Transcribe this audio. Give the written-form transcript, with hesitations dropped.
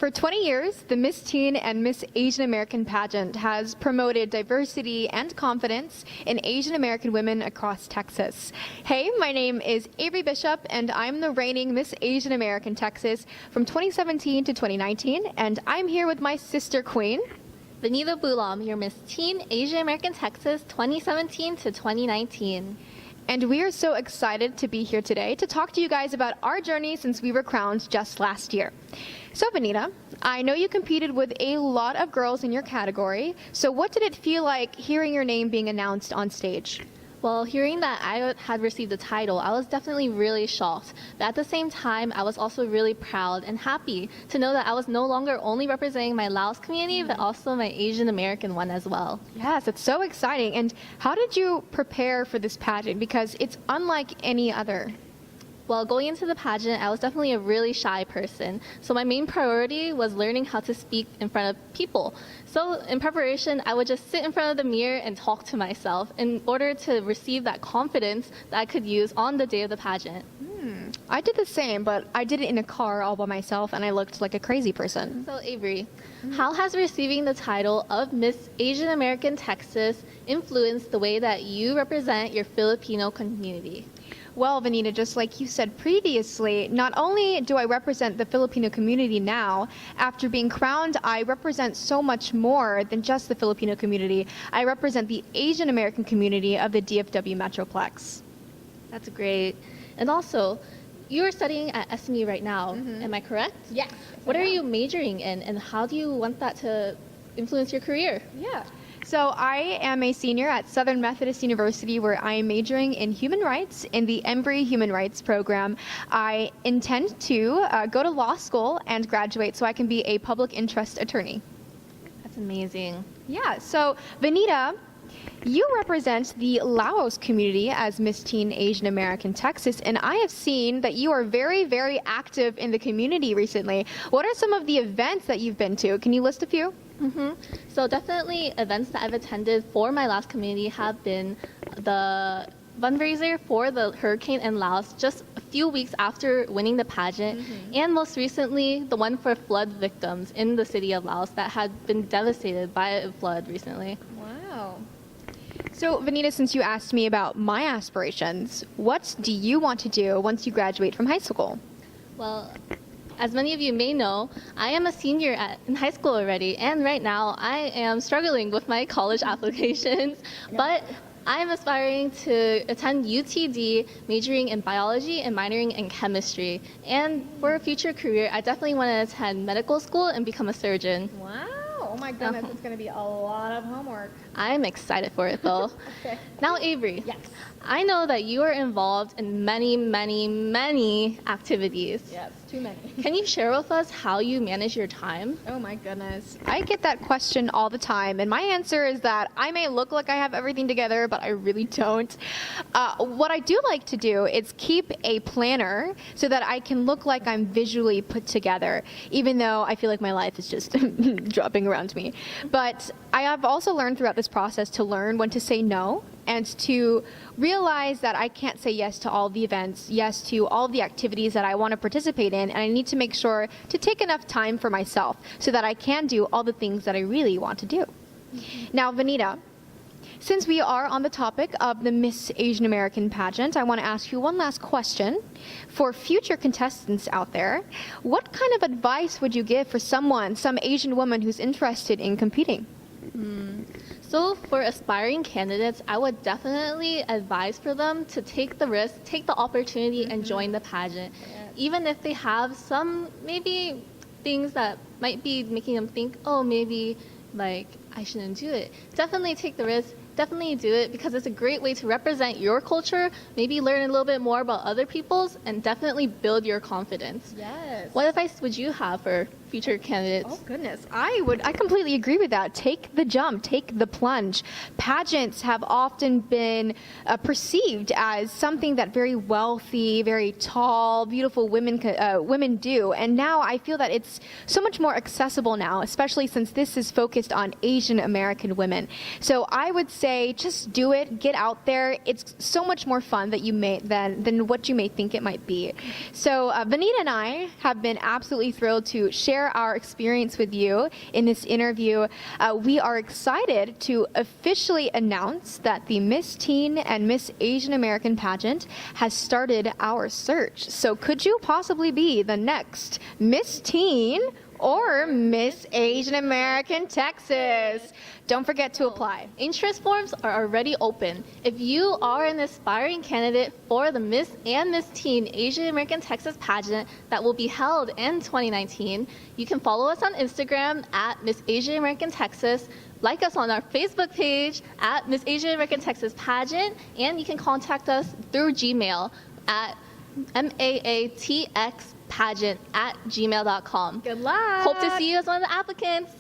For 20 years, the Miss Teen and Miss Asian American pageant has promoted diversity and confidence in Asian American women across Texas. Hey, my name is Avery Bishop, and I'm the reigning Miss Asian American Texas from 2017 to 2019, and I'm here with my sister queen, Vanita Bulam, your Miss Teen Asian American Texas 2017 to 2019. And we are so excited to be here today to talk to you guys about our journey since we were crowned just last year. So Vanita, I know you competed with a lot of girls in your category, so what did it feel like hearing your name being announced on stage? Well, hearing that I had received the title, I was definitely really shocked. But at the same time, I was also really proud and happy to know that I was no longer only representing my Laos community, but also my Asian American one as well. Yes, it's so exciting. And how did you prepare for this pageant? Because it's unlike any other. Well, going into the pageant, I was definitely a really shy person. So my main priority was learning how to speak in front of people. So in preparation, I would just sit in front of the mirror and talk to myself in order to receive that confidence that I could use on the day of the pageant. I did the same, but I did it in a car all by myself, and I looked like a crazy person. So Avery, how has receiving the title of Miss Asian American Texas influenced the way that you represent your Filipino community? Well, Vanita, just like you said previously, not only do I represent the Filipino community now, after being crowned, I represent so much more than just the Filipino community. I represent the Asian American community of the DFW Metroplex. That's great. And also, you are studying at SMU right now, am I correct? Yes. What are you majoring in, and how do you want that to influence your career? Yeah. So I am a senior at Southern Methodist University, where I am majoring in human rights in the Embry Human Rights program. I intend to go to law school and graduate so I can be a public interest attorney. That's amazing. Yeah, so Vanita, you represent the Laos community as Miss Teen Asian American Texas, and I have seen that you are very, very active in the community recently. What are some of the events that you've been to? Can you list a few? So definitely events that I've attended for my Laos community have been the fundraiser for the hurricane in Laos just a few weeks after winning the pageant, and most recently the one for flood victims in the city of Laos that had been devastated by a flood recently. Wow. So Vanita, since you asked me about my aspirations, what do you want to do once you graduate from high school? Well, as many of you may know, I am a senior in high school already, and right now I am struggling with my college applications, but I am aspiring to attend UTD, majoring in biology and minoring in chemistry. And for a future career, I definitely want to attend medical school and become a surgeon. Wow. Oh my goodness, it's going to be a lot of homework. I'm excited for it though. Okay. Now Avery, Yes. I know that you are involved in many, many, many activities. Yes, too many. Can you share with us how you manage your time? Oh my goodness. I get that question all the time, and my answer is that I may look like I have everything together, but I really don't. What I do like to do is keep a planner so that I can look like I'm visually put together, even though I feel like my life is just dropping around me. But I have also learned throughout this process to learn when to say no, and to realize that I can't say yes to all the events, yes to all the activities that I want to participate in, and I need to make sure to take enough time for myself so that I can do all the things that I really want to do. Now, Vanita, since we are on the topic of the Miss Asian American pageant, I want to ask you one last question. For future contestants out there, what kind of advice would you give for some Asian woman who's interested in competing? So for aspiring candidates, I would definitely advise for them to take the risk, take the opportunity, and join the pageant. Even if they have some maybe things that might be making them think, oh, maybe like I shouldn't do it. Definitely take the risk. Definitely do it because it's a great way to represent your culture, maybe learn a little bit more about other people's, and definitely build your confidence. Yes. What advice would you have for future candidates? Oh goodness, I completely agree with that. Take the jump, take the plunge. Pageants have often been perceived as something that very wealthy, very tall, beautiful women do, and now I feel that it's so much more accessible now, especially since this is focused on Asian American women. So I would say say just do it, get out there. It's so much more fun than what you may think it might be. So Vanita and I have been absolutely thrilled to share our experience with you in this interview. We are excited to officially announce that the Miss Teen and Miss Asian American pageant has started our search. So could you possibly be the next Miss Teen or Miss Asian American Texas? Don't forget to apply. Interest forms are already open. If you are an aspiring candidate for the Miss and Miss Teen Asian American Texas pageant that will be held in 2019, you can follow us on Instagram at Miss Asian American Texas, like us on our Facebook page at Miss Asian American Texas Pageant, and you can contact us through Gmail at MAATXpageant@gmail.com. Good luck. Hope to see you as one of the applicants.